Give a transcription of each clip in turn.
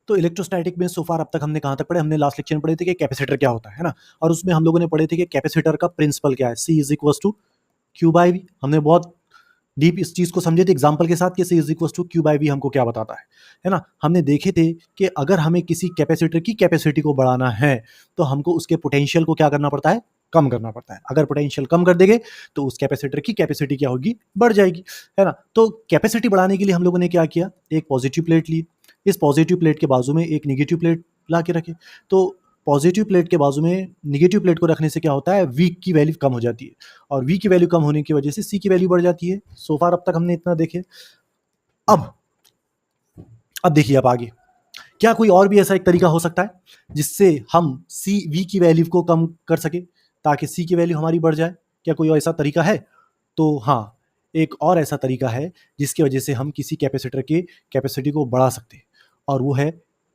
तो इलेक्ट्रोस्टैटिक में सोफार अब तक हमने कहाँ तक पढ़े, हमने लास्ट लेक्चर में पढ़े थे कि कैपेसिटर क्या होता है ना, और उसमें हम लोगों ने पढ़े थे कि कैपेसिटर का प्रिंसिपल क्या है, C is equal to Q by V. हमने बहुत डीप इस चीज़ को समझे थे एग्जाम्पल के साथ कि C is equal to Q by V हमको क्या बताता है ना। हमने देखे थे कि अगर हमें किसी कैपेसिटर की कैपेसिटी को बढ़ाना है तो हमको उसके पोटेंशियल को क्या करना पड़ता है, कम करना पड़ता है। अगर पोटेंशियल कम कर देंगे तो उस कैपेसिटर की कैपेसिटी क्या होगी, बढ़ जाएगी, है ना। तो कैपेसिटी बढ़ाने के लिए हम लोगों ने क्या किया, एक पॉजिटिव प्लेट ली, इस पॉजिटिव प्लेट के बाजू में एक नेगेटिव प्लेट ला के रखे। तो पॉजिटिव प्लेट के बाजू में नेगेटिव प्लेट को रखने से क्या होता है, V की वैल्यू कम हो जाती है, और V की वैल्यू कम होने की वजह से C की वैल्यू बढ़ जाती है। सो फार अब तक हमने इतना देखे। अब देखिए, अब आगे क्या कोई और भी ऐसा एक तरीका हो सकता है जिससे हम V की वैल्यू को कम कर सके ताकि C की वैल्यू हमारी बढ़ जाए? क्या कोई ऐसा तरीका है? तो हाँ, एक और ऐसा तरीका है जिसकी वजह से हम किसी कैपेसिटर की कैपेसिटी को बढ़ा सकते हैं, और वो है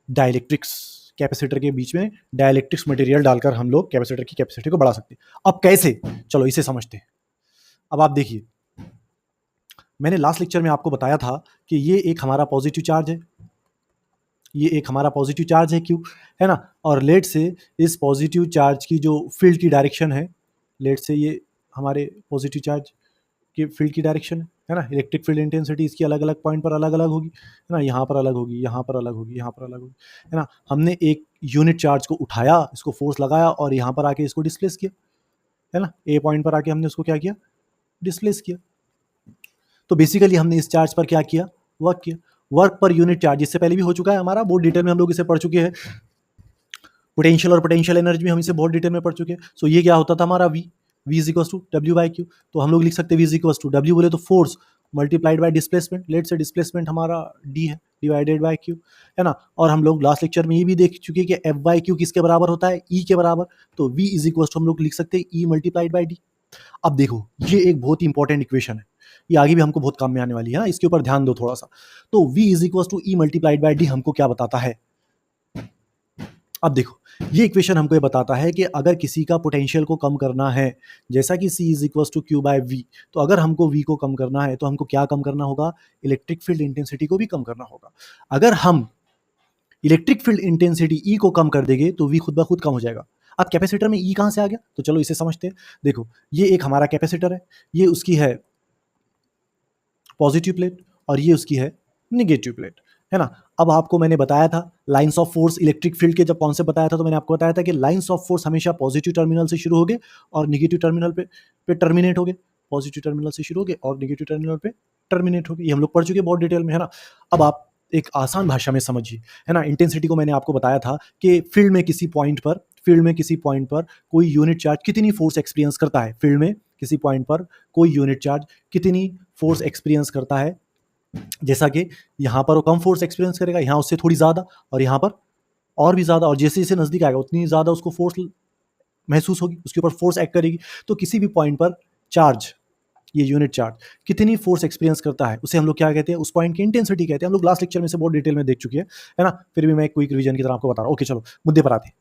डाइलेक्ट्रिक्स। कैपेसिटर के बीच में डाइलेक्ट्रिक्स मटेरियल डालकर हम लोग कैपेसिटर की कैपेसिटी को बढ़ा सकते हैं। अब कैसे, चलो इसे समझते हैं। अब आप देखिए, मैंने लास्ट लेक्चर में आपको बताया था कि ये एक हमारा पॉजिटिव चार्ज है, ये एक हमारा पॉजिटिव चार्ज है क्यू, है ना। और लेट से इस पॉजिटिव चार्ज की जो फील्ड की डायरेक्शन है, लेट से ये हमारे पॉजिटिव चार्ज की फील्ड की डायरेक्शन है ना, इलेक्ट्रिक फील्ड इंटेंसिटी इसकी अलग अलग पॉइंट पर अलग अलग होगी, है ना। यहाँ पर अलग होगी, यहाँ पर अलग होगी, यहाँ पर अलग होगी, है ना। हमने एक यूनिट चार्ज को उठाया, इसको फोर्स लगाया और यहाँ पर आके इसको डिस्प्लेस किया, है ना। ए पॉइंट पर आके हमने उसको क्या किया, डिस्प्लेस किया। तो बेसिकली हमने इस चार्ज पर क्या किया, वर्क किया। वर्क पर यूनिट चार्ज इससे पहले भी हो चुका है हमारा, बहुत डिटेल में हम लोग इसे पढ़ चुके हैं। पोटेंशियल और पोटेंशियल एनर्जी में हम इसे बहुत डिटेल में पढ़ चुके हैं। सो ये क्या होता था हमारा V is equal to W by Q. तो हम लोग लिख सकते हैं V is equal to W बोले तो force multiplied by displacement. Let say displacement हमारा D है डिवाइडेड बाय Q, है ना। और हम लोग लास्ट लेक्चर में ये भी देख चुके हैं कि F बाई क्यू किसके बराबर होता है, E के बराबर। तो V इज इक्वल टू हम लोग लिख सकते हैं E मल्टीप्लाइड बाई D। अब देखो, ये एक बहुत ही इंपॉर्टेंट इक्वेशन है, ये आगे भी हमको बहुत काम में आने वाली है ना, इसके ऊपर ध्यान दो थोड़ा सा। तो V is equal to E multiplied by D हमको क्या बताता है? अब देखो, ये इक्वेशन हमको ये बताता है कि अगर किसी का पोटेंशियल को कम करना है, जैसा कि C is equal to Q by V, तो अगर हमको V को कम करना है तो हमको क्या कम करना होगा, इलेक्ट्रिक फील्ड इंटेंसिटी को भी कम करना होगा। अगर हम इलेक्ट्रिक फील्ड इंटेंसिटी E को कम कर देंगे तो V खुद ब खुद कम हो जाएगा। अब कैपेसिटर में E कहाँ से आ गया, तो चलो इसे समझते हैं। देखो, ये एक हमारा कैपेसिटर है, ये उसकी है पॉजिटिव प्लेट और ये उसकी है निगेटिव प्लेट, है ना। अब आपको मैंने बताया था lines of force electric field के जब कॉन्सेप्ट बताया था, तो मैंने आपको बताया था कि लाइंस ऑफ फोर्स हमेशा पॉजिटिव टर्मिनल से शुरू होगे और निगेटिव टर्मिनल पे टर्मिनेट होगे। पॉजिटिव टर्मिनल से शुरू होगे और निगेटिव टर्मिनल पे टर्मिनेट होगे। ये हम लोग पढ़ चुके बहुत डिटेल में, है ना। अब आप एक आसान भाषा में समझिए, है ना। इंटेंसिटी को मैंने आपको बताया था कि फील्ड में किसी पॉइंट पर कोई यूनिट चार्ज कितनी फोर्स एक्सपीरियंस करता है, फील्ड में किसी पॉइंट पर कोई यूनिट चार्ज कितनी फोर्स एक्सपीरियंस करता है। जैसा कि यहाँ पर वो कम फोर्स एक्सपीरियंस करेगा, यहाँ उससे थोड़ी ज़्यादा, और यहाँ पर और भी ज़्यादा, और जैसे जैसे नज़दीक आएगा उतनी ज़्यादा उसको फोर्स महसूस होगी, उसके ऊपर फोर्स एक्ट करेगी। तो किसी भी पॉइंट पर चार्ज, ये यूनिट चार्ज कितनी फोर्स एक्सपीरियंस करता है, उसे हम लोग क्या कहते हैं, उस पॉइंट की इंटेंसिटी कहते हैं। हम लोग लास्ट लेक्चर में से बहुत डिटेल में देख चुके हैं, है ना। फिर भी मैं एक क्विक रिवीजन की तरह आपको बता रहा हूँ। ओके, चलो मुद्दे पर आते हैं।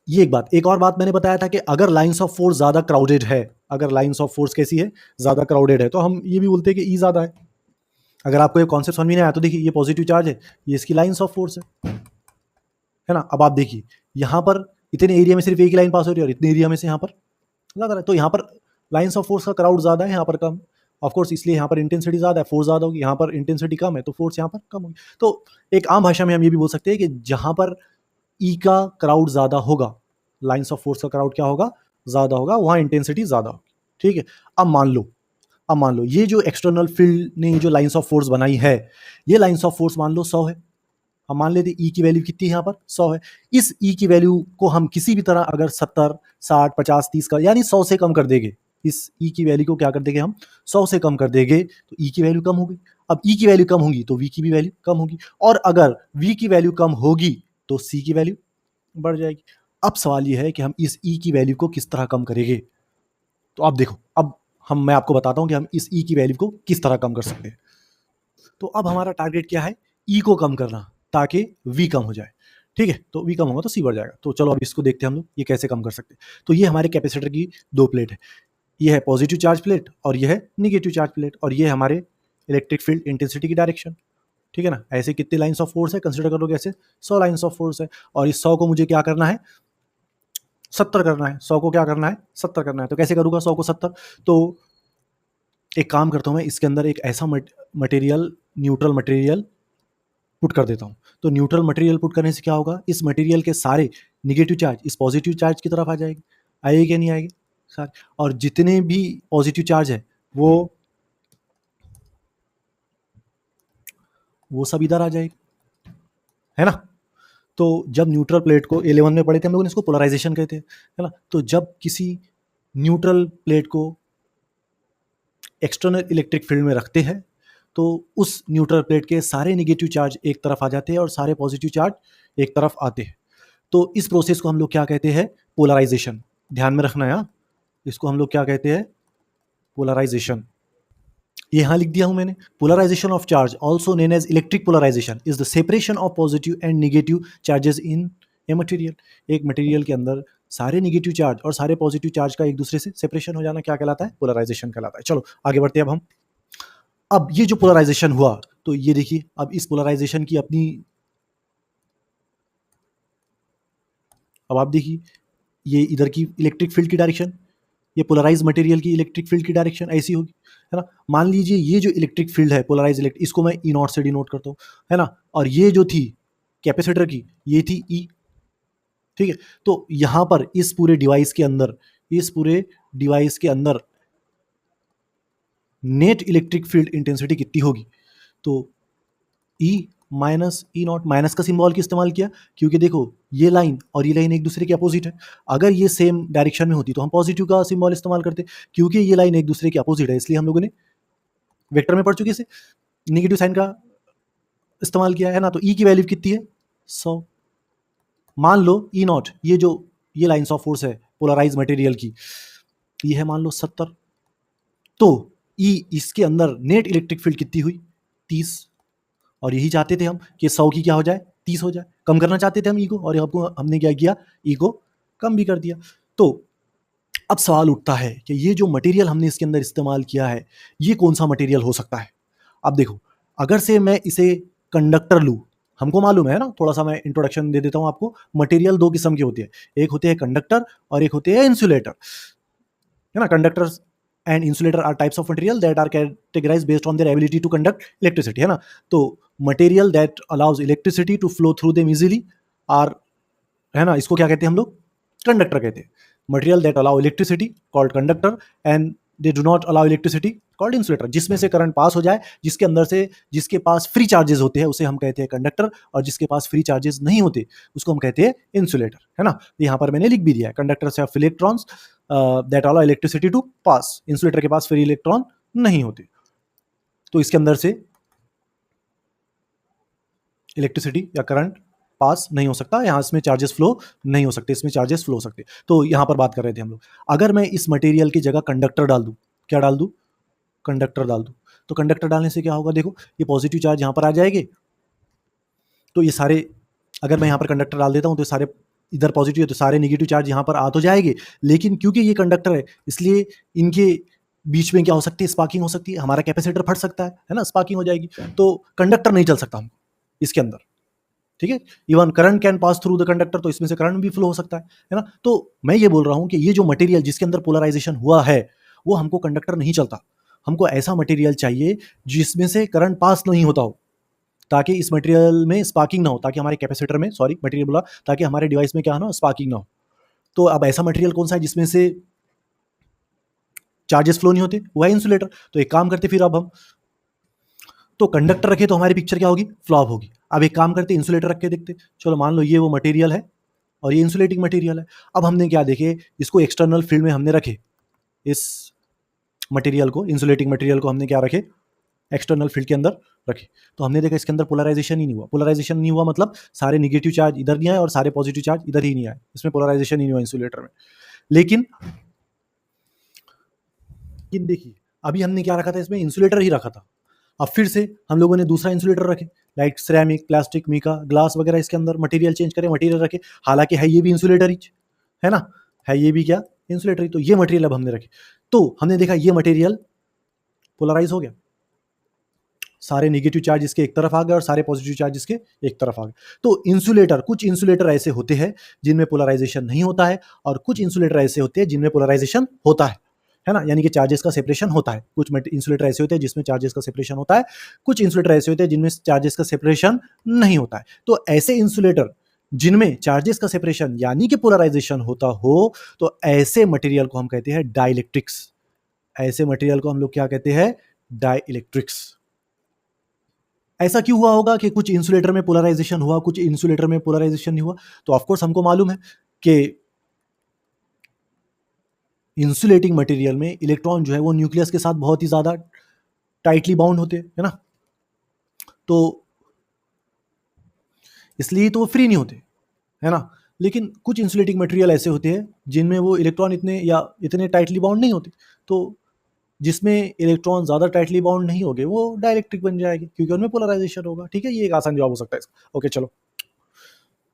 ये एक और बात मैंने बताया था कि अगर लाइंस ऑफ फोर्स ज़्यादा क्राउडेड है, अगर लाइंस ऑफ फोर्स कैसी है, ज़्यादा क्राउडेड है, तो हम ये भी बोलते हैं कि E ज़्यादा है। अगर आपको ये कॉन्सेप्ट समझ में नहीं आया तो देखिए, ये पॉजिटिव चार्ज है, ये इसकी लाइंस ऑफ फोर्स है ना। अब आप देखिए, यहाँ पर इतने एरिया में सिर्फ एक ही लाइन पास हो रही है और इतने एरिया में से यहाँ पर लग रहा है, तो यहाँ पर लाइंस ऑफ फोर्स का क्राउड ज़्यादा है, यहाँ पर कम। ऑफकोर्स इसलिए यहाँ पर इंटेंसिटी ज़्यादा है, फोर्स ज़्यादा होगी, यहाँ पर इंटेंसिटी कम है तो फोर्स यहाँ पर कम होगी। तो एक आम भाषा में हम ये भी बोल सकते हैं कि जहाँ पर E का क्राउड ज़्यादा होगा, लाइंस ऑफ फोर्स का क्राउड क्या होगा, ज़्यादा होगा, वहाँ इंटेंसिटी ज़्यादा होगी। ठीक है। अब मान लो ये जो एक्सटर्नल फील्ड ने जो लाइंस ऑफ फोर्स बनाई है, ये लाइंस ऑफ फोर्स मान लो 100 है। हम मान लेते E की वैल्यू कितनी है, यहाँ पर 100 है। इस E की वैल्यू को हम किसी भी तरह अगर 70, 60, 50, 30 का, यानी 100 से कम कर देंगे, इस E की वैल्यू को क्या कर देंगे हम, 100 से कम कर देंगे, तो E की वैल्यू कम होगी। अब E की वैल्यू कम होगी तो V की भी वैल्यू कम होगी, और अगर V की वैल्यू कम होगी तो C की वैल्यू बढ़ जाएगी। अब सवाल ये है कि हम इस E की वैल्यू को किस तरह कम करेंगे। तो अब देखो, मैं आपको बताता हूं कि हम इस E की वैल्यू को किस तरह कम कर सकते हैं। तो अब हमारा टारगेट क्या है, E को कम करना ताकि V कम हो जाए। ठीक है, तो V कम होगा तो C बढ़ जाएगा। तो चलो अब इसको देखते हैं हम लोग, ये कैसे कम कर सकते हैं। तो ये हमारे कैपेसिटर की दो प्लेट है, ये है पॉजिटिव चार्ज प्लेट और ये है निगेटिव चार्ज प्लेट, और ये हमारे इलेक्ट्रिक फील्ड इंटेंसिटी की डायरेक्शन। ठीक है ना। ऐसे कितने लाइन्स ऑफ फोर्स है, कंसिडर करो कैसे 100 लाइन्स ऑफ फोर्स है, और इस 100 को मुझे क्या करना है, 70 करना है। 100 को क्या करना है, 70 करना है। तो कैसे करूँगा 100 को 70? तो एक काम करता हूँ मैं, इसके अंदर एक ऐसा मटेरियल, न्यूट्रल मटेरियल पुट कर देता हूँ। तो न्यूट्रल मटेरियल पुट करने से क्या होगा, इस मटेरियल के सारे निगेटिव चार्ज इस पॉजिटिव चार्ज की तरफ आ जाएगी, आएगी क्या नहीं आएगी सारे, और जितने भी पॉजिटिव चार्ज है वो सब इधर आ जाएगी, है ना। तो जब न्यूट्रल प्लेट को A11 में पढ़े थे हम लोगों ने, इसको पोलराइजेशन कहते हैं, है ना। तो जब किसी न्यूट्रल प्लेट को एक्सटर्नल इलेक्ट्रिक फील्ड में रखते हैं तो उस न्यूट्रल प्लेट के सारे नेगेटिव चार्ज एक तरफ आ जाते हैं और सारे पॉजिटिव चार्ज एक तरफ आते हैं। तो इस प्रोसेस को हम लोग क्या कहते हैं, पोलराइजेशन। ध्यान में रखना है, हाँ? इसको हम लोग क्या कहते हैं, पोलराइजेशन। यहाँ लिख दिया हूं मैंने, polarization of charge also name as electric polarization is the separation of positive and negative charges in a material. एक मटेरियल के अंदर सारे नेगेटिव चार्ज और सारे पॉजिटिव चार्ज का एक दूसरे से सेपरेशन हो जाना क्या कहलाता है, पोलराइजेशन कहलाता है। चलो आगे बढ़ते हैं अब हम। अब ये जो पोलराइजेशन हुआ, तो ये देखिए, अब इस पोलराइजेशन की अपनी, अब आप देखिए ये इधर की इलेक्ट्रिक फील्ड की डायरेक्शन, ये पोलराइज मटेरियल की इलेक्ट्रिक फील्ड की डायरेक्शन ऐसी होगी, है ना। मान लीजिए ये जो इलेक्ट्रिक फील्ड है पोलराइज इलेक्ट्रिक, इसको मैं ई नॉट से डिनोट करता हूँ, है ना। और ये जो थी कैपेसिटर की, ये थी ई, ठीक है। तो यहां पर इस पूरे डिवाइस के अंदर, इस पूरे डिवाइस के अंदर नेट इलेक्ट्रिक फील्ड इंटेंसिटी कितनी होगी, तो E minus E not, minus का सिंबल की इस्तेमाल किया क्योंकि देखो ये लाइन और ये लाइन एक दूसरे के अपोजिट है। अगर ये सेम डायरेक्शन में होती तो हम पॉजिटिव का सिंबल इस्तेमाल करते, क्योंकि ये लाइन एक दूसरे के अपोजिट है इसलिए हम लोगों ने वेक्टर में पढ़ चुके से नेगेटिव साइन का इस्तेमाल किया है ना। तो ई की वैल्यू कितनी है, 100। मान लो ई नॉट, ये जो ये लाइन्स ऑफ फोर्स है पोलराइज मटेरियल की, ये है मान लो 70। तो ई इसके अंदर नेट इलेक्ट्रिक फील्ड कितनी हुई, 30। और यही चाहते थे हम कि 100 की क्या हो जाए, 30 हो जाए। कम करना चाहते थे हम ई को, और हमने क्या किया, ई को कम भी कर दिया। तो अब सवाल उठता है कि ये जो मटेरियल हमने इसके अंदर इस्तेमाल किया है, ये कौन सा मटेरियल हो सकता है। अब देखो, अगर से मैं इसे कंडक्टर लूँ, हमको मालूम है ना, थोड़ा सा मैं इंट्रोडक्शन दे देता हूँ आपको। मटेरियल दो किस्म के होते हैं, एक होते हैं कंडक्टर और एक होते हैं इंसुलेटर, है ना। Conductors and insulator are types of material that are categorize based on their ability to conduct electricity, है ना। तो material that allows electricity to flow through them easily are, है ना, इसको क्या कहते हैं हम लोग, कंडक्टर कहते हैं। Material that allow electricity called conductor and they do not allow electricity called insulator. जिसमें से करंट पास हो जाए, जिसके अंदर से, जिसके पास फ्री चार्जेस होते हैं उसे हम कहते हैं कंडक्टर, और जिसके पास फ्री चार्जेस नहीं होते उसको हम कहते हैं इंसुलेटर, है ना। यहाँ पर मैंने लिख भी दिया है, conductor sea of electrons that allow electricity to pass, insulator के पास फ्री इलेक्ट्रॉन नहीं होते। तो इसके अंदर से इलेक्ट्रिसिटी या करंट पास नहीं हो सकता, यहाँ इसमें चार्जेस फ्लो नहीं हो सकते, इसमें चार्जेस फ्लो हो सकते। तो यहाँ पर बात कर रहे थे हम लोग, अगर मैं इस मटेरियल की जगह कंडक्टर डाल दूँ, क्या डाल दूँ, कंडक्टर डाल दूँ, तो कंडक्टर डालने से क्या होगा, देखो ये पॉजिटिव चार्ज यहाँ पर आ जाएंगे, तो ये सारे, अगर मैं यहाँ पर कंडक्टर डाल देता हूँ तो सारे इधर पॉजिटिव है तो सारे नेगेटिव चार्ज यहाँ पर आ तो जाएंगे, लेकिन क्योंकि ये कंडक्टर है इसलिए इनके बीच में क्या हो सकती है, स्पार्किंग हो सकती है, हमारा कैपेसिटर फट सकता है ना, स्पार्किंग हो जाएगी। तो कंडक्टर नहीं चल सकता हम इसके अंदर, ठीक है। Even current can pass through the conductor, तो इसमें से करंट भी फ्लो हो सकता है ना। तो मैं ये बोल रहा हूँ कि ये जो मटेरियल जिसके अंदर पोलराइजेशन हुआ है वो हमको कंडक्टर नहीं चलता, हमको ऐसा मटेरियल चाहिए जिसमें से करंट पास नहीं होता हो, ताकि इस मटेरियल में स्पार्किंग ना हो, ताकि हमारे कैपेसिटर में, सॉरी मटेरियल बोला, ताकि हमारे डिवाइस में क्या ना स्पार्किंग ना हो। तो अब ऐसा मटेरियल कौन सा है जिसमें से चार्जेस फ्लो नहीं होते, वह है इंसुलेटर। तो एक काम करते फिर अब हम, तो कंडक्टर रखे तो हमारी पिक्चर क्या होगी, फ्लॉप होगी। अब एक काम करते इंसुलेटर रख के देखते, चलो मान लो ये वो मटेरियल है और ये इंसुलेटिंग मटेरियल है। अब हमने क्या देखे, इसको एक्सटर्नल फील्ड में हमने रखे, इस मटेरियल को, इंसुलेटिंग मटेरियल को हमने क्या रखे, एक्सटर्नल फील्ड के अंदर रखे। तो हमने देखा इसके अंदर पोलराइजेशन ही नहीं हुआ। पोलराइजेशन नहीं हुआ मतलब सारे नेगेटिव चार्ज इधर नहीं आए और सारे पॉजिटिव चार्ज इधर ही नहीं आए, इसमें पोलराइजेशन ही नहीं हुआ इंसुलेटर में। लेकिन देखिए अभी हमने क्या रखा था, इसमें इंसुलेटर ही रखा था। अब फिर से हम लोगों ने दूसरा इंसुलेटर रखे, like ceramic, plastic, mica, glass वगैरह, इसके अंदर मटेरियल चेंज करें, मटेरियल रखे, हालांकि है ये भी इंसुलेटर ही, है ना, है ये भी क्या, इंसुलेटर ही। तो ये मटेरियल अब हमने रखे, तो हमने देखा ये मटेरियल पोलराइज हो गया, सारे नेगेटिव चार्ज इसके एक तरफ आ गए और सारे पॉजिटिव चार्ज इसके एक तरफ आ गए। तो इंसुलेटर, कुछ इंसुलेटर ऐसे होते हैं जिनमें पोलराइजेशन नहीं होता है और कुछ इंसुलेटर ऐसे होते हैं जिनमें पोलराइजेशन होता है ना, यानी कि चार्जेस का सेपरेशन होता है। कुछ इंसुलेटर ऐसे होते हैं जिसमें चार्जेस का सेपरेशन होता है, कुछ इंसुलेटर ऐसे होते हैं जिनमें चार्जेस का सेपरेशन नहीं होता है। तो ऐसे इंसुलेटर जिनमें चार्जेस का सेपरेशन यानी कि पोलराइजेशन होता हो, तो ऐसे मटेरियल को हम कहते हैं डाइलेक्ट्रिक्स। ऐसे मटेरियल को हम लोग क्या कहते हैं? डाइलेक्ट्रिक्स। ऐसा क्यों हुआ होगा कि कुछ इंसुलेटर में पोलराइजेशन हुआ, कुछ इंसुलेटर में पोलराइजेशन नहीं हुआ? तो ऑफकोर्स हमको मालूम है कि इंसुलेटिंग मटेरियल में इलेक्ट्रॉन जो है वो न्यूक्लियस के साथ बहुत ही ज्यादा टाइटली बाउंड होते हैं, है ना, तो इसलिए तो वो फ्री नहीं होते, है ना। लेकिन कुछ इंसुलेटिंग मटेरियल ऐसे होते हैं जिनमें वो इलेक्ट्रॉन इतने टाइटली बाउंड नहीं होते, तो जिसमें इलेक्ट्रॉन ज़्यादा टाइटली बाउंड नहीं होंगे वो डाइलेक्ट्रिक बन जाएगी क्योंकि उनमें पोलराइजेशन होगा। ठीक है, ये एक आसान जवाब हो सकता है इसका। ओके चलो,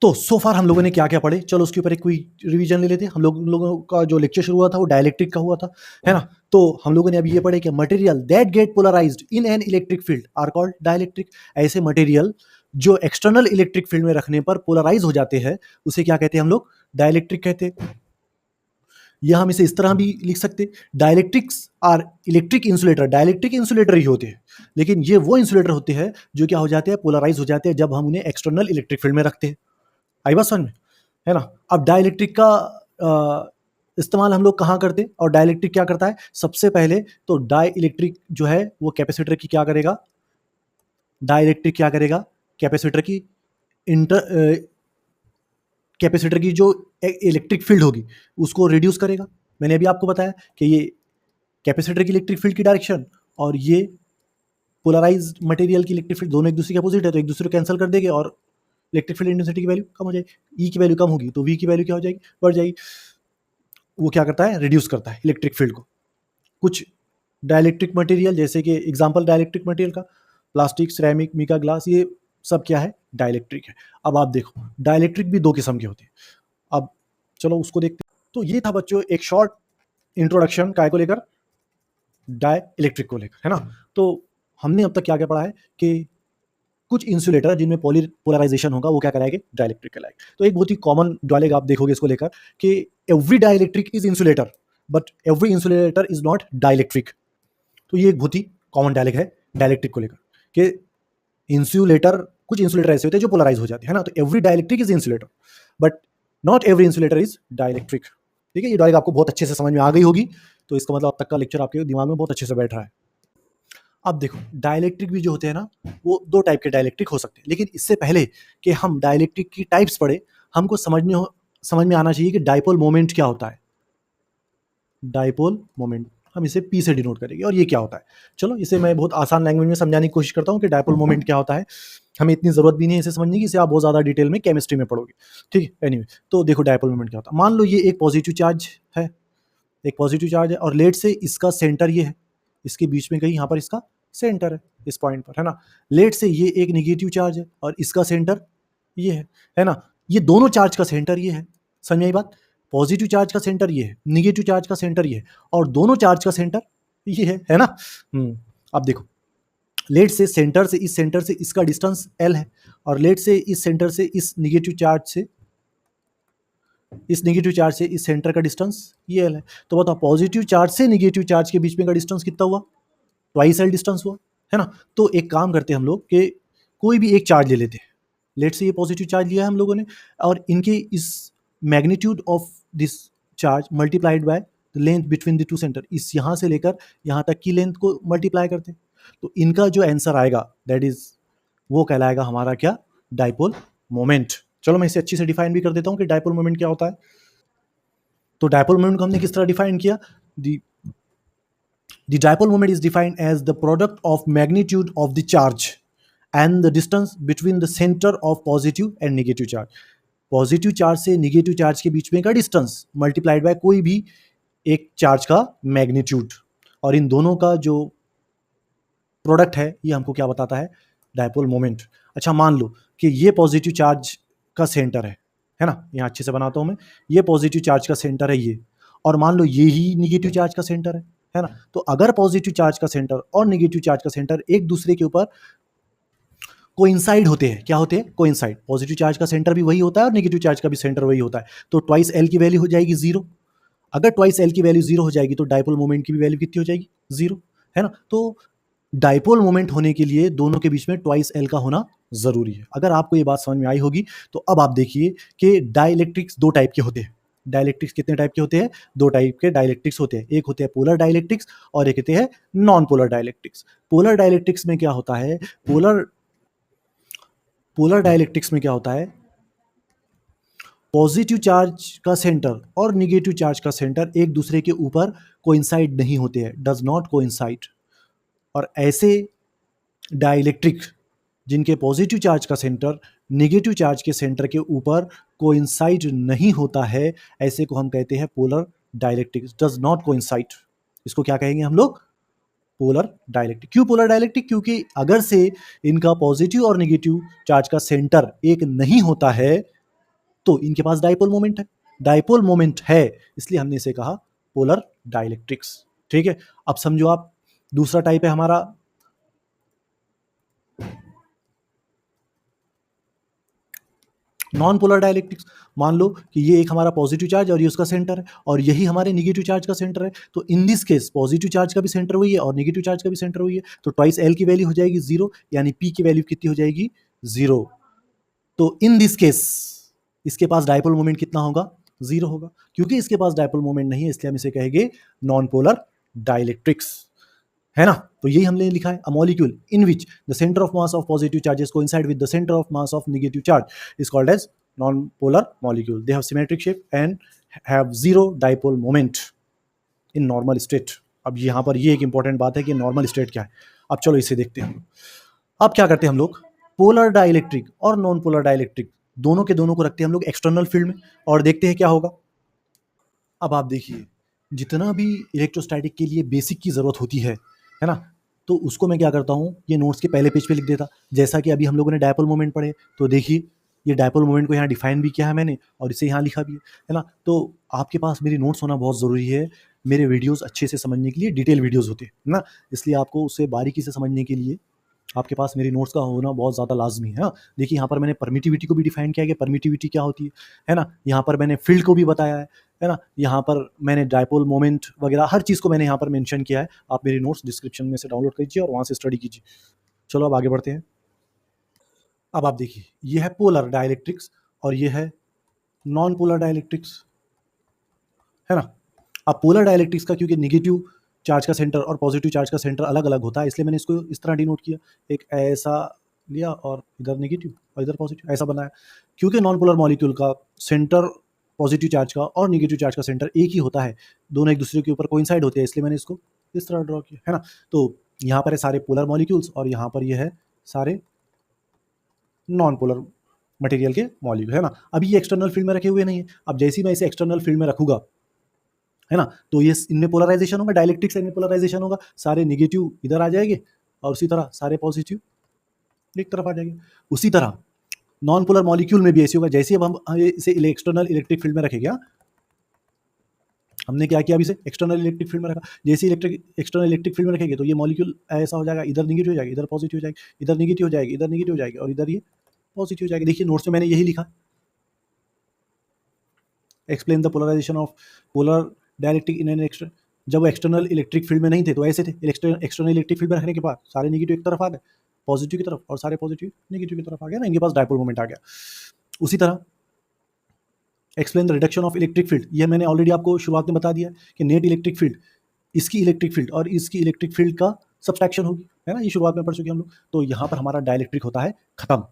तो सो फार हम लोगों ने क्या क्या पढ़े, चलो उसके ऊपर एक कोई रिवीजन ले लेते हैं। हम लोगों का जो लेक्चर शुरू हुआ था वो डाइलेक्ट्रिक का हुआ था, है ना। तो हम लोगों ने अभी ये पढ़े कि material that get polarized in an electric field are called dielectric. ऐसे मटेरियल जो एक्सटर्नल इलेक्ट्रिक फील्ड में रखने पर पोलराइज हो जाते हैं उसे क्या कहते हैं हम लोग? डाइलेक्ट्रिक कहते हैं। या हम इसे इस तरह भी लिख सकते, dielectrics are electric insulator. Dielectric insulator ही होते हैं, लेकिन ये वो इंसुलेटर होते हैं जो क्या हो जाते हैं? पोलराइज हो जाते हैं जब हम उन्हें एक्सटर्नल इलेक्ट्रिक फील्ड में रखते हैं। आई बात समझ में, है ना। अब डाइलेक्ट्रिक का इस्तेमाल हम लोग कहाँ करते हैं और डाइलेक्ट्रिक क्या करता है? सबसे पहले तो डाई इलेक्ट्रिक जो है वो कैपेसिटर की क्या करेगा? डाइलेक्ट्रिक क्या करेगा? कैपेसिटर की कैपेसिटर की जो इलेक्ट्रिक फील्ड होगी उसको रिड्यूस करेगा। मैंने अभी आपको बताया कि ये कैपेसिटर की इलेक्ट्रिक फील्ड की डायरेक्शन और ये पोलराइज्ड मटेरियल की इलेक्ट्रिक फील्ड दोनों एक दूसरे के अपोजिट है, तो एक दूसरे को कैंसिल कर देंगे और इलेक्ट्रिक फील्ड इंटेंसिटी की वैल्यू कम हो जाएगी। ई की वैल्यू कम होगी तो वी की वैल्यू क्या हो जाएगी? बढ़ जाएगी। वो क्या करता है? रिड्यूस करता है इलेक्ट्रिक फील्ड को। कुछ डाइलेक्ट्रिक मटेरियल जैसे कि एग्जांपल डाइलेक्ट्रिक मटेरियल का प्लास्टिक, सिरेमिक, मीका ग्लास, ये सब क्या है? डाइलेक्ट्रिक है। अब आप देखो डाइलेक्ट्रिक भी दो किस्म के होते हैं। अब चलो उसको देखते हैं। तो ये था बच्चों एक शॉर्ट इंट्रोडक्शन काय को लेकर? डाइलेक्ट्रिक को लेकर, है ना। तो हमने अब तक क्या क्या पढ़ा है कि कुछ इंसुलेटर जिनमें पोलराइजेशन होगा वो क्या कराएंगे? डाइलेक्ट्रिक कराएंगे। तो एक बहुत ही कॉमन डायलॉग आप देखोगे इसको लेकर कि every dielectric is insulator but every insulator is not dielectric. तो ये एक बहुत ही कॉमन डायलॉग है डाइलेक्ट्रिक को लेकर कि इंसुलेटर, कुछ इंसुलेटर ऐसे होते हैं जो पोलराइज हो जाते हैं ना, तो every dielectric is insulator but not every insulator is dielectric. ठीक है, ये डायलॉग आपको बहुत अच्छे से समझ में आ गई होगी, तो इसका मतलब अब तक का लेक्चर आपके दिमाग में बहुत अच्छे से बैठ रहा है। अब देखो डाइलेक्ट्रिक भी जो होते हैं ना वो दो टाइप के डाइलेक्ट्रिक हो सकते हैं, लेकिन इससे पहले कि हम डाइलेक्ट्रिक की टाइप्स पढ़े हमको समझ में आना चाहिए कि डाइपोल मोमेंट क्या होता है। डाइपोल मोमेंट हम इसे P से डिनोट करेंगे और ये क्या होता है। चलो इसे मैं बहुत आसान लैंग्वेज में समझाने की कोशिश करता हूँ कि डाइपोल मोमेंट क्या होता है। हमें इतनी ज़रूरत भी नहीं है इसे समझने की, इसे आप बहुत ज़्यादा डिटेल में केमिस्ट्री में पढ़ोगे। ठीक है, एनीवे तो देखो डाइपोल मोमेंट क्या होता है। मान लो ये एक पॉजिटिव चार्ज है, एक पॉजिटिव चार्ज है और लेट से इसका सेंटर ये है, इसके बीच में कहीं यहाँ पर इसका सेंटर है इस पॉइंट पर, है ना। लेट से ये एक नेगेटिव चार्ज है और इसका सेंटर ये है ना। ये दोनों चार्ज का सेंटर ये है, समझ में आई बात। पॉजिटिव चार्ज का सेंटर ये है, नेगेटिव चार्ज का सेंटर ये है और दोनों चार्ज का सेंटर ये है ना। अब देखो लेट से सेंटर से इसका डिस्टेंस L है और लेट से इस सेंटर से इस नेगेटिव चार्ज से इस सेंटर का डिस्टेंस ये L है। तो बताओ पॉजिटिव चार्ज से नेगेटिव चार्ज के बीच में का डिस्टेंस कितना हुआ? ट्वाइस L डिस्टेंस हुआ, है ना। तो एक काम करते हैं हम लोग कि कोई भी एक चार्ज ले लेते हैं। लेट से ये पॉजिटिव चार्ज लिया है हम लोगों ने और इनके इस magnitude of this charge multiplied by the length between the two centre, इस यहाँ से लेकर यहाँ तक की लेंथ को मल्टीप्लाई करते हैं, तो इनका जो आंसर आएगा दैट इज वो कहलाएगा हमारा क्या? Dipole moment. चलो मैं इसे अच्छी से डिफाइन भी कर देता हूँ कि डाइपोल मोमेंट क्या होता है। तो डाइपोल मोमेंट को हमने किस तरह डिफाइन किया? The dipole moment is defined as the product of magnitude of the charge and the distance between the center of positive and negative charge. Positive charge से नेगेटिव चार्ज के बीच में का distance multiplied by कोई भी एक charge का magnitude, और इन दोनों का जो प्रोडक्ट है ये हमको क्या बताता है? Dipole moment. अच्छा मान लो कि ये पॉजिटिव चार्ज का सेंटर है ना, यहाँ अच्छे से बनाता हूँ मैं, ये पॉजिटिव चार्ज का सेंटर है ये, और मान लो ये ही नेगेटिव चार्ज का सेंटर है, है ना। तो अगर पॉजिटिव चार्ज का सेंटर और नेगेटिव चार्ज का सेंटर एक दूसरे के ऊपर कोइंसाइड होते हैं, क्या होते हैं, कोइंसाइड, पॉजिटिव चार्ज का सेंटर भी वही होता है और नेगेटिव चार्ज का भी सेंटर वही होता है, तो ट्वाइस एल की वैल्यू हो जाएगी जीरो। अगर ट्वाइस एल की वैल्यू जीरो हो जाएगी तो डाइपोल मोमेंट की भी वैल्यू कितनी हो जाएगी, जीरो, है ना। तो डाइपोल मोमेंट होने के लिए दोनों के बीच में ट्वाइस एल का होना जरूरी है। अगर आपको ये बात समझ में आई होगी तो अब आप देखिए कि डाइलेक्ट्रिक्स दो टाइप के होते हैं। डाइलेक्ट्रिक्स कितने टाइप के होते हैं, दो टाइप के डाइलेक्ट्रिक्स होते हैं, एक होते हैं पोलर डाइलेक्ट्रिक्स और एक होते हैं non polar dielectrics. Polar dielectrics में क्या होता है, पोलर डाइलेक्ट्रिक्स में क्या होता है, पॉजिटिव चार्ज का सेंटर और निगेटिव चार्ज का सेंटर एक दूसरे के ऊपर कोइंसाइड नहीं होते हैं, डज नॉट कोइंसाइड। और ऐसे डाइलेक्ट्रिक जिनके पॉजिटिव चार्ज का सेंटर नेगेटिव चार्ज के सेंटर के ऊपर कोइंसाइड नहीं होता है, ऐसे को हम कहते हैं polar dielectric, does not coincide. इसको क्या कहेंगे हम लोग, पोलर डाइलेक्ट्रिक। क्यों पोलर डाइलेक्ट्रिक, क्योंकि अगर से इनका पॉजिटिव और नेगेटिव चार्ज का सेंटर एक नहीं होता है तो इनके पास डाइपोल मोमेंट है, डाइपोल मोमेंट है, इसलिए हमने इसे कहा पोलर डाइलेक्ट्रिक्स। ठीक है, अब समझो आप दूसरा टाइप है हमारा नॉन पोलर डाइलेक्ट्रिक्स। मान लो कि ये एक हमारा पॉजिटिव चार्ज और ये उसका सेंटर है और यही हमारे नेगेटिव चार्ज का सेंटर है, तो in this case positive charge का भी सेंटर वही है और नेगेटिव चार्ज का भी सेंटर वही है, तो ट्वाइस एल की वैल्यू हो जाएगी जीरो, यानी पी की वैल्यू कितनी हो जाएगी, जीरो। तो इन दिस केस इसके पास डाइपोल मोमेंट कितना होगा, जीरो होगा। क्योंकि इसके पास डाइपोल मोमेंट नहीं है इसलिए हम इसे कहेंगे नॉन पोलर डाइलेक्ट्रिक्स, है ना। तो यही हमने लिखा है, a molecule in which the centre of mass of positive charges coincide with the centre of mass of negative charge is called as non polar molecule, they have symmetric shape and have zero dipole moment in normal state. अब यहाँ पर ये एक important बात है कि normal state क्या है। अब चलो इसे देखते हैं। अब क्या करते हैं हम लोग, पोलर डाइलेक्ट्रिक और नॉन पोलर डाइलेक्ट्रिक दोनों के दोनों को रखते हैं हम लोग एक्सटर्नल फील्ड में और देखते हैं क्या होगा। अब आप देखिए, जितना भी इलेक्ट्रोस्टैटिक के लिए बेसिक की ज़रूरत होती है ना, तो उसको मैं क्या करता हूँ, ये नोट्स के पहले पेज पे लिख देता। जैसा कि अभी हम लोगों ने डायपोल मोमेंट पढ़े, तो देखिए ये डायपोल मोमेंट को यहाँ डिफाइन भी किया है मैंने और इसे यहाँ लिखा भी है ना। तो आपके पास मेरी नोट्स होना बहुत ज़रूरी है, मेरे वीडियोज़ अच्छे से समझने के लिए डिटेल वीडियोज़ होते हैं ना, इसलिए आपको उसे बारीकी से समझने के लिए आपके पास मेरी नोट्स का होना बहुत ज़्यादा लाजमी है। देखिए यहाँ पर मैंने परमिटिविटी को भी डिफाइन किया है कि परमिटिविटी क्या होती है ना। यहाँ पर मैंने फील्ड को भी बताया है ना। यहाँ पर मैंने डायपोल मोमेंट वगैरह हर चीज़ को मैंने यहाँ पर मेंशन किया है। आप मेरी नोट्स डिस्क्रिप्शन में से डाउनलोड कीजिए और वहाँ से स्टडी कीजिए। चलो अब आगे बढ़ते हैं। अब आप देखिए, ये है पोलर डाइलेक्ट्रिक्स और ये है नॉन पोलर डाइलेक्ट्रिक्स, है ना। अब पोलर डाइलेक्ट्रिक्स का क्योंकि नेगेटिव चार्ज का सेंटर और पॉजिटिव चार्ज का सेंटर अलग अलग होता है, इसलिए मैंने इसको इस तरह डिनोट किया, एक ऐसा लिया और इधर नेगेटिव और इधर पॉजिटिव ऐसा बनाया। क्योंकि नॉन पोलर मॉलिक्यूल का सेंटर पॉजिटिव चार्ज का और नेगेटिव चार्ज का सेंटर एक ही होता है, दोनों एक दूसरे के ऊपर कोइंसाइड होते हैं, इसलिए मैंने इसको इस तरह ड्रॉ किया, है ना। तो यहाँ पर है सारे पोलर मॉलिक्यूल्स और यहाँ पर ये है सारे नॉन पोलर मटेरियल के मॉलिक्यूल, है ना। अभी ये एक्सटर्नल फील्ड में रखे हुए नहीं है, अब जैसे ही मैं इसे एक्सटर्नल फील्ड में रखूंगा, है ना, तो ये इनमें पोलराइजेशन होगा, डाइलेक्ट्रिक्स इनमें पोलराइजेशन होगा, सारे नेगेटिव इधर आ जाएंगे और उसी तरह सारे पॉजिटिव एक तरफ आ जाएंगे। उसी तरह नॉन पोलर मॉलिक्यूल में भी ऐसे होगा, जैसे अब हम इसे एक्सटर्नल इलेक्ट्रिक फील्ड में रखेंगे, हमने क्या किया, अभी इसे एक्सटर्नल इलेक्ट्रिक फील्ड में रखा, जैसे एक्सटर्नल इलेक्ट्रिक फील्ड में रखेंगे तो ये मॉलिक्यूल ऐसा हो जाएगा, इधर नेगेटिव हो जाएगी, इधर पॉजिटिव हो जाएगी, इधर नेगेटिव हो जाएगी, इधर नेगेटिव हो जाएगी और इधर ये पॉजिटिव हो जाएगी। देखिए नोट्स में मैंने यही लिखा, explain the polarization of polar dielectric in an external. जब एक्सटर्नल इलेक्ट्रिक फील्ड में नहीं थे तो ऐसे थे, एक्सटर्नल इलेक्ट्रिक फील्ड में रखने के बाद सारे नेगेटिव एक तरफ आ गए, पॉजिटिव की तरफ, और सारे पॉजिटिव नेगेटिव की तरफ आ गया ना, इनके पास डाइपोल मोमेंट आ गया। उसी तरह explain the reduction of electric field, ये मैंने ऑलरेडी आपको शुरुआत में बता दिया कि नेट इलेक्ट्रिक फील्ड, इसकी इलेक्ट्रिक फील्ड और इसकी इलेक्ट्रिक फील्ड का सब्सट्रैक्शन होगी, है ना, ये शुरुआत में पढ़ चुके हम लोग। तो यहाँ पर हमारा डाइलेक्ट्रिक होता है खत्म।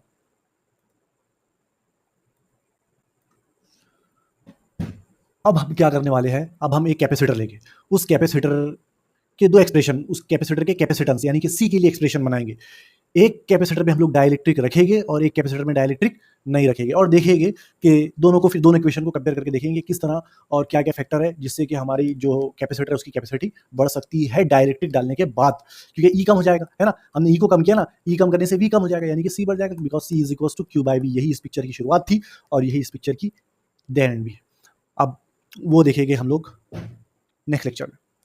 अब हम क्या करने वाले हैं, अब हम एक कैपेसिटर लेंगे, उस कैपेसिटर के दो एक्सप्रेशन, उस कैपेसिटर के कैपेसिटेंस यानी कि सी के लिए एक्सप्रेशन बनाएंगे। एक कैपेसिटर में हम लोग डाइलेक्ट्रिक रखेंगे और एक कैपेसिटर में डाइलेक्ट्रिक नहीं रखेंगे, और देखेंगे कि दोनों को, फिर दोनों इक्वेशन को कंपेयर करके देखेंगे किस तरह और क्या क्या फैक्टर है जिससे कि हमारी जो कैपेसिटर है उसकी कैपेसिटी बढ़ सकती है डाइलेक्ट्रिक डालने के बाद, क्योंकि ई कम हो जाएगा, है ना। हमने ई को कम किया ना, ई कम करने से वी कम हो जाएगा, यानी कि सी बढ़ जाएगा, because C is equal to Q by V. यही इस पिक्चर की शुरुआत थी और यही इस पिक्चर की द एंड भी है। अब वो देखेंगे हम लोग नेक्स्ट लेक्चर में।